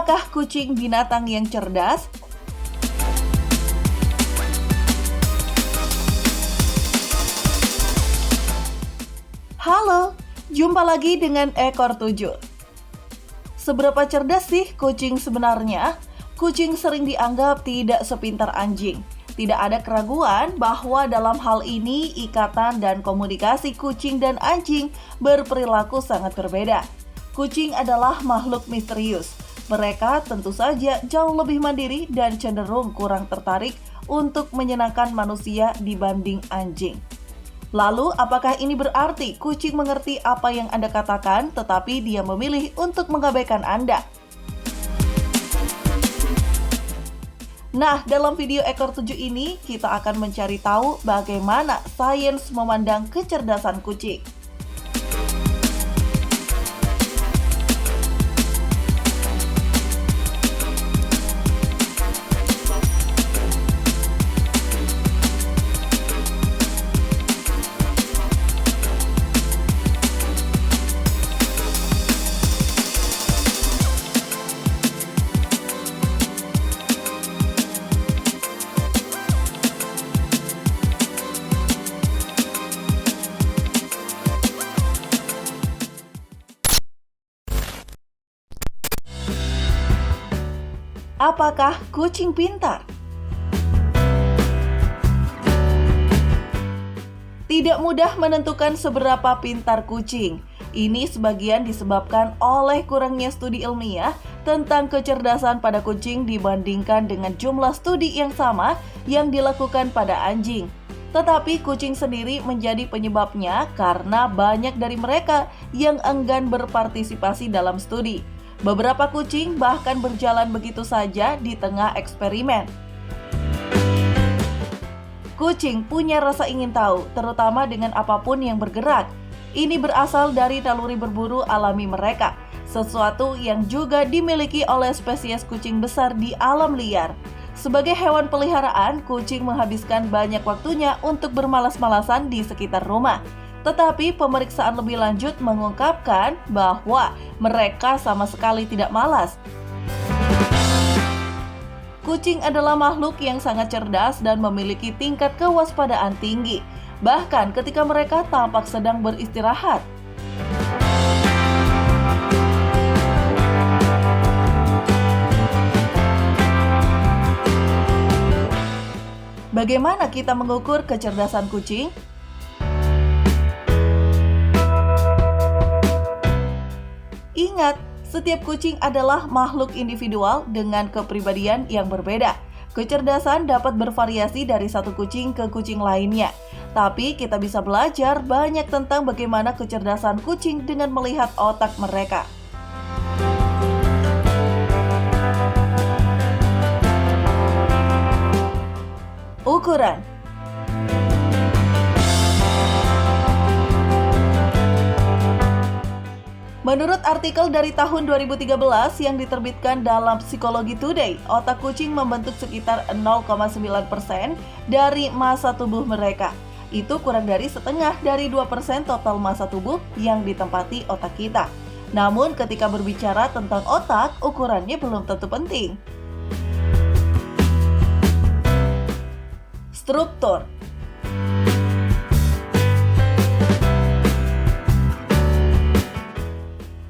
Apakah kucing binatang yang cerdas? Halo, jumpa lagi dengan Ekor 7. Seberapa cerdas sih kucing sebenarnya? Kucing sering dianggap tidak sepintar anjing. Tidak ada keraguan bahwa dalam hal ini ikatan dan komunikasi kucing dan anjing berperilaku sangat berbeda. Kucing adalah makhluk misterius. Mereka tentu saja jauh lebih mandiri dan cenderung kurang tertarik untuk menyenangkan manusia dibanding anjing. Lalu, apakah ini berarti kucing mengerti apa yang Anda katakan, tetapi dia memilih untuk mengabaikan Anda? Nah, dalam video Ekor 7 ini, kita akan mencari tahu bagaimana sains memandang kecerdasan kucing. Apakah kucing pintar? Tidak mudah menentukan seberapa pintar kucing. Ini sebagian disebabkan oleh kurangnya studi ilmiah tentang kecerdasan pada kucing dibandingkan dengan jumlah studi yang sama yang dilakukan pada anjing. Tetapi kucing sendiri menjadi penyebabnya karena banyak dari mereka yang enggan berpartisipasi dalam studi. Beberapa kucing bahkan berjalan begitu saja di tengah eksperimen. Kucing punya rasa ingin tahu, terutama dengan apapun yang bergerak. Ini berasal dari naluri berburu alami mereka, sesuatu yang juga dimiliki oleh spesies kucing besar di alam liar. Sebagai hewan peliharaan, kucing menghabiskan banyak waktunya untuk bermalas-malasan di sekitar rumah. Tetapi pemeriksaan lebih lanjut mengungkapkan bahwa mereka sama sekali tidak malas. Kucing adalah makhluk yang sangat cerdas dan memiliki tingkat kewaspadaan tinggi, bahkan ketika mereka tampak sedang beristirahat. Bagaimana kita mengukur kecerdasan kucing? Ingat, setiap kucing adalah makhluk individual dengan kepribadian yang berbeda. Kecerdasan dapat bervariasi dari satu kucing ke kucing lainnya. Tapi kita bisa belajar banyak tentang bagaimana kecerdasan kucing dengan melihat otak mereka. Ukuran. Menurut artikel dari tahun 2013 yang diterbitkan dalam Psychology Today, otak kucing membentuk sekitar 0,9% dari massa tubuh mereka. Itu kurang dari setengah dari 2% total massa tubuh yang ditempati otak kita. Namun ketika berbicara tentang otak, ukurannya belum tentu penting. Struktur.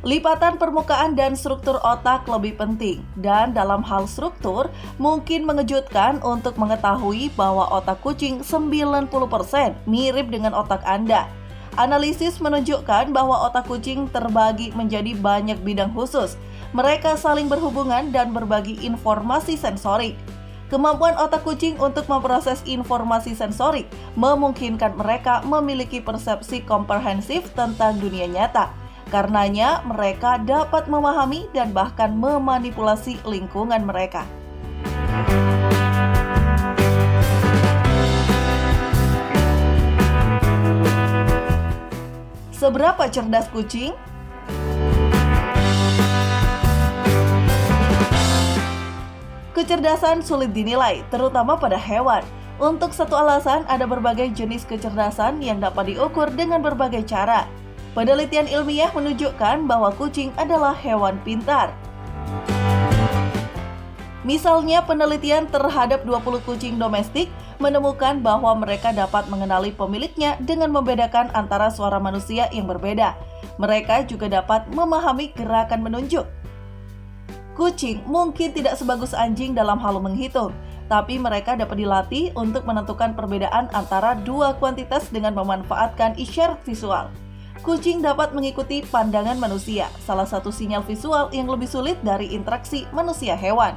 Lipatan permukaan dan struktur otak lebih penting, dan dalam hal struktur, mungkin mengejutkan untuk mengetahui bahwa otak kucing 90% mirip dengan otak Anda. Analisis menunjukkan bahwa otak kucing terbagi menjadi banyak bidang khusus. Mereka saling berhubungan dan berbagi informasi sensorik. Kemampuan otak kucing untuk memproses informasi sensorik memungkinkan mereka memiliki persepsi komprehensif tentang dunia nyata. Karenanya, mereka dapat memahami dan bahkan memanipulasi lingkungan mereka. Seberapa cerdas kucing? Kecerdasan sulit dinilai, terutama pada hewan. Untuk satu alasan, ada berbagai jenis kecerdasan yang dapat diukur dengan berbagai cara. Penelitian ilmiah menunjukkan bahwa kucing adalah hewan pintar. Misalnya, penelitian terhadap 20 kucing domestik menemukan bahwa mereka dapat mengenali pemiliknya dengan membedakan antara suara manusia yang berbeda. Mereka juga dapat memahami gerakan menunjuk. Kucing mungkin tidak sebagus anjing dalam hal menghitung, tapi mereka dapat dilatih untuk menentukan perbedaan antara dua kuantitas dengan memanfaatkan isyarat visual. Kucing dapat mengikuti pandangan manusia, salah satu sinyal visual yang lebih sulit dari interaksi manusia-hewan.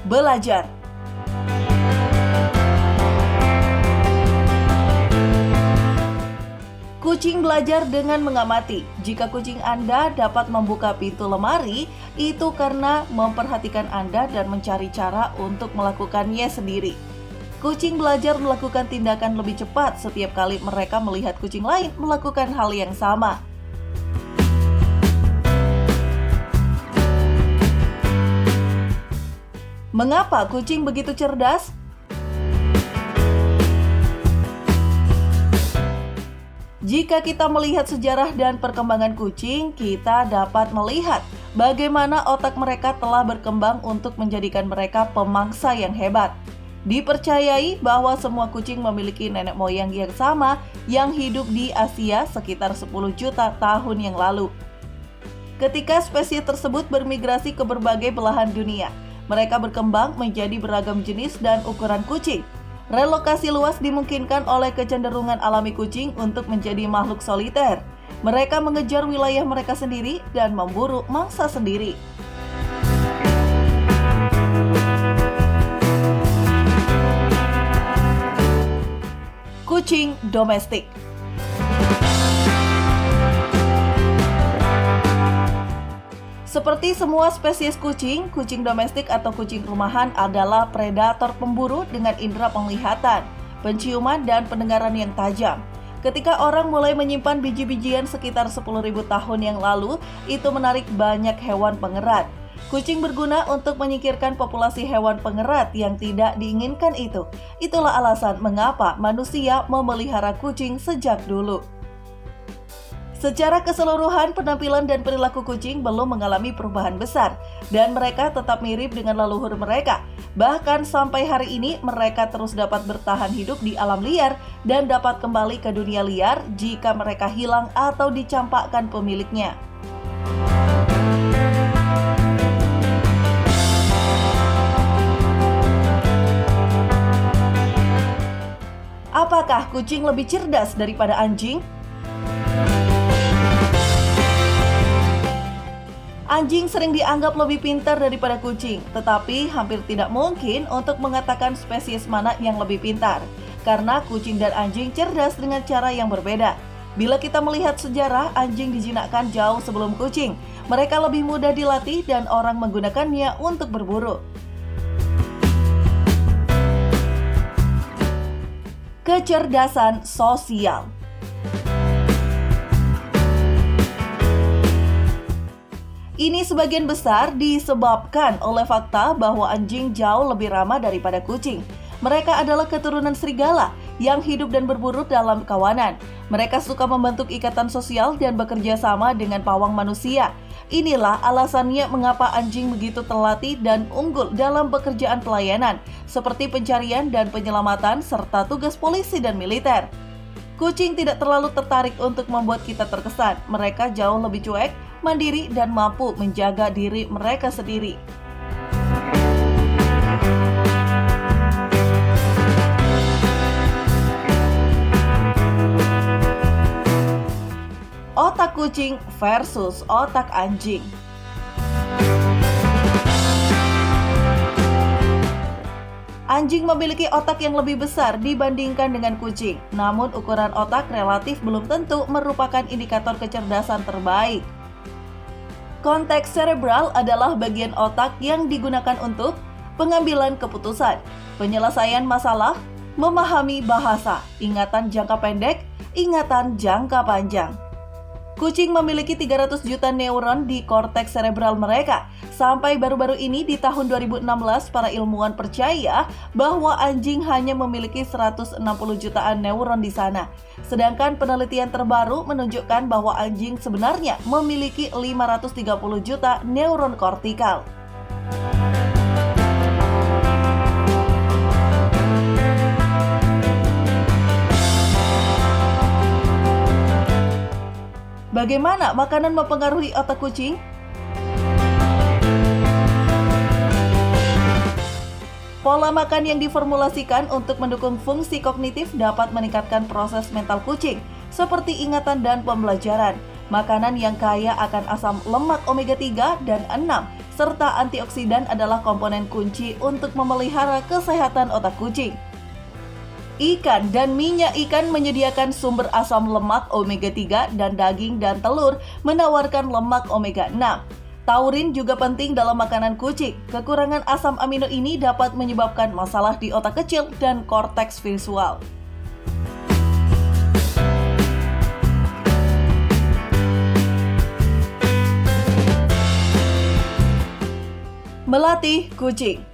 Belajar. Kucing belajar dengan mengamati. Jika kucing Anda dapat membuka pintu lemari, itu karena memperhatikan Anda dan mencari cara untuk melakukannya sendiri. Kucing belajar melakukan tindakan lebih cepat setiap kali mereka melihat kucing lain melakukan hal yang sama. Mengapa kucing begitu cerdas? Jika kita melihat sejarah dan perkembangan kucing, kita dapat melihat bagaimana otak mereka telah berkembang untuk menjadikan mereka pemangsa yang hebat. Dipercayai bahwa semua kucing memiliki nenek moyang yang sama yang hidup di Asia sekitar 10 juta tahun yang lalu. Ketika spesies tersebut bermigrasi ke berbagai belahan dunia, mereka berkembang menjadi beragam jenis dan ukuran kucing. Relokasi luas dimungkinkan oleh kecenderungan alami kucing untuk menjadi makhluk soliter. Mereka mengejar wilayah mereka sendiri dan memburu mangsa sendiri. Kucing domestik. Seperti semua spesies kucing, kucing domestik atau kucing rumahan adalah predator pemburu dengan indera penglihatan, penciuman, dan pendengaran yang tajam. Ketika orang mulai menyimpan biji-bijian sekitar 10.000 tahun yang lalu, itu menarik banyak hewan pengerat. Kucing berguna untuk menyingkirkan populasi hewan pengerat yang tidak diinginkan itu. Itulah alasan mengapa manusia memelihara kucing sejak dulu. Secara keseluruhan, penampilan dan perilaku kucing belum mengalami perubahan besar, dan mereka tetap mirip dengan leluhur mereka. Bahkan sampai hari ini, mereka terus dapat bertahan hidup di alam liar dan dapat kembali ke dunia liar jika mereka hilang atau dicampakkan pemiliknya. Apakah kucing lebih cerdas daripada anjing? Anjing sering dianggap lebih pintar daripada kucing, tetapi hampir tidak mungkin untuk mengatakan spesies mana yang lebih pintar, karena kucing dan anjing cerdas dengan cara yang berbeda. Bila kita melihat sejarah, anjing dijinakkan jauh sebelum kucing. Mereka lebih mudah dilatih dan orang menggunakannya untuk berburu. Kecerdasan sosial. Ini sebagian besar disebabkan oleh fakta bahwa anjing jauh lebih ramah daripada kucing. Mereka adalah keturunan serigala yang hidup dan berburu dalam kawanan. Mereka suka membentuk ikatan sosial dan bekerja sama dengan pawang manusia. Inilah alasannya mengapa anjing begitu terlatih dan unggul dalam pekerjaan pelayanan, seperti pencarian dan penyelamatan serta tugas polisi dan militer. Kucing tidak terlalu tertarik untuk membuat kita terkesan. Mereka jauh lebih cuek, mandiri, dan mampu menjaga diri mereka sendiri. Otak kucing versus otak anjing. Anjing memiliki otak yang lebih besar dibandingkan dengan kucing, namun ukuran otak relatif belum tentu merupakan indikator kecerdasan terbaik. Konteks cerebral adalah bagian otak yang digunakan untuk pengambilan keputusan, penyelesaian masalah, memahami bahasa, ingatan jangka pendek, ingatan jangka panjang. Kucing memiliki 300 juta neuron di korteks serebral mereka. Sampai baru-baru ini di tahun 2016, para ilmuwan percaya bahwa anjing hanya memiliki 160 jutaan neuron di sana. Sedangkan penelitian terbaru menunjukkan bahwa anjing sebenarnya memiliki 530 juta neuron kortikal. Bagaimana makanan mempengaruhi otak kucing? Pola makan yang diformulasikan untuk mendukung fungsi kognitif dapat meningkatkan proses mental kucing, seperti ingatan dan pembelajaran. Makanan yang kaya akan asam lemak omega 3 dan 6, serta antioksidan adalah komponen kunci untuk memelihara kesehatan otak kucing. Ikan dan minyak ikan menyediakan sumber asam lemak omega 3 dan daging dan telur menawarkan lemak omega 6. Taurin juga penting dalam makanan kucing. Kekurangan asam amino ini dapat menyebabkan masalah di otak kecil dan korteks visual. Melatih kucing.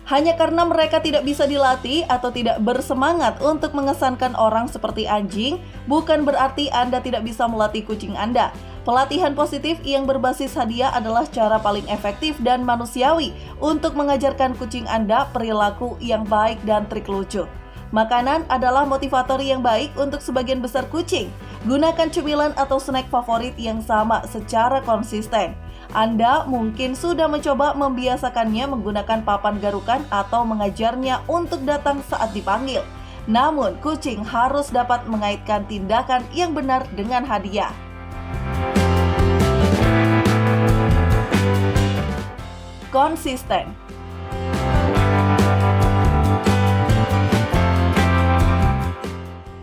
Hanya karena mereka tidak bisa dilatih atau tidak bersemangat untuk mengesankan orang seperti anjing, bukan berarti Anda tidak bisa melatih kucing Anda. Pelatihan positif yang berbasis hadiah adalah cara paling efektif dan manusiawi untuk mengajarkan kucing Anda perilaku yang baik dan trik lucu. Makanan adalah motivator yang baik untuk sebagian besar kucing. Gunakan cemilan atau snack favorit yang sama secara konsisten. Anda mungkin sudah mencoba membiasakannya menggunakan papan garukan atau mengajarnya untuk datang saat dipanggil. Namun, kucing harus dapat mengaitkan tindakan yang benar dengan hadiah. Konsisten.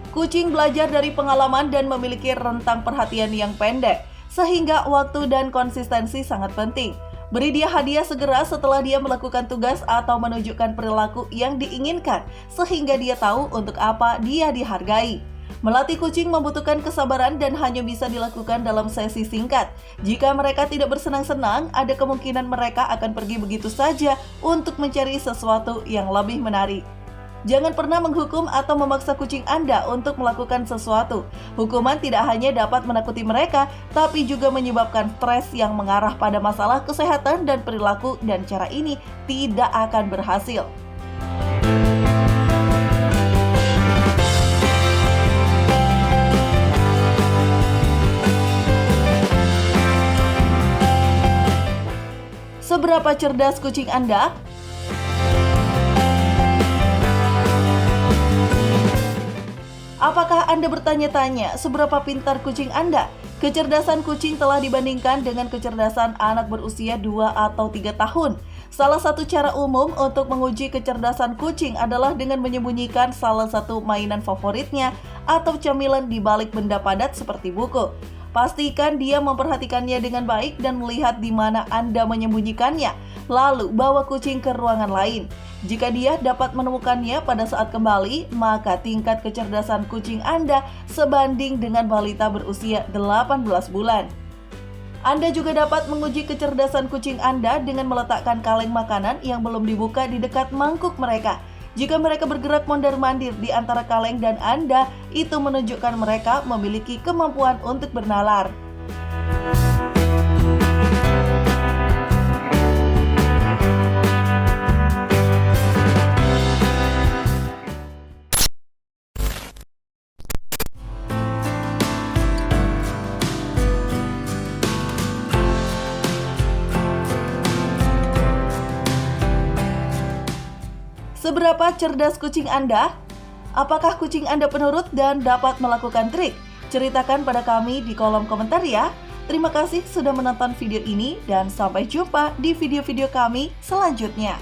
Kucing belajar dari pengalaman dan memiliki rentang perhatian yang pendek, sehingga waktu dan konsistensi sangat penting. Beri dia hadiah segera setelah dia melakukan tugas atau menunjukkan perilaku yang diinginkan, sehingga dia tahu untuk apa dia dihargai. Melatih kucing membutuhkan kesabaran dan hanya bisa dilakukan dalam sesi singkat. Jika mereka tidak bersenang-senang, ada kemungkinan mereka akan pergi begitu saja untuk mencari sesuatu yang lebih menarik. Jangan pernah menghukum atau memaksa kucing Anda untuk melakukan sesuatu. Hukuman tidak hanya dapat menakuti mereka, tapi juga menyebabkan stres yang mengarah pada masalah kesehatan dan perilaku, dan cara ini tidak akan berhasil. Seberapa cerdas kucing Anda? Apakah Anda bertanya-tanya seberapa pintar kucing Anda? Kecerdasan kucing telah dibandingkan dengan kecerdasan anak berusia 2 atau 3 tahun. Salah satu cara umum untuk menguji kecerdasan kucing adalah dengan menyembunyikan salah satu mainan favoritnya atau camilan di balik benda padat seperti buku. Pastikan dia memperhatikannya dengan baik dan melihat di mana Anda menyembunyikannya. Lalu bawa kucing ke ruangan lain. Jika dia dapat menemukannya pada saat kembali, maka tingkat kecerdasan kucing Anda sebanding dengan balita berusia 18 bulan. Anda juga dapat menguji kecerdasan kucing Anda dengan meletakkan kaleng makanan yang belum dibuka di dekat mangkuk mereka. Jika mereka bergerak mondar-mandir di antara kaleng dan Anda, itu menunjukkan mereka memiliki kemampuan untuk bernalar. Seberapa cerdas kucing Anda? Apakah kucing Anda penurut dan dapat melakukan trik? Ceritakan pada kami di kolom komentar ya. Terima kasih sudah menonton video ini dan sampai jumpa di video-video kami selanjutnya.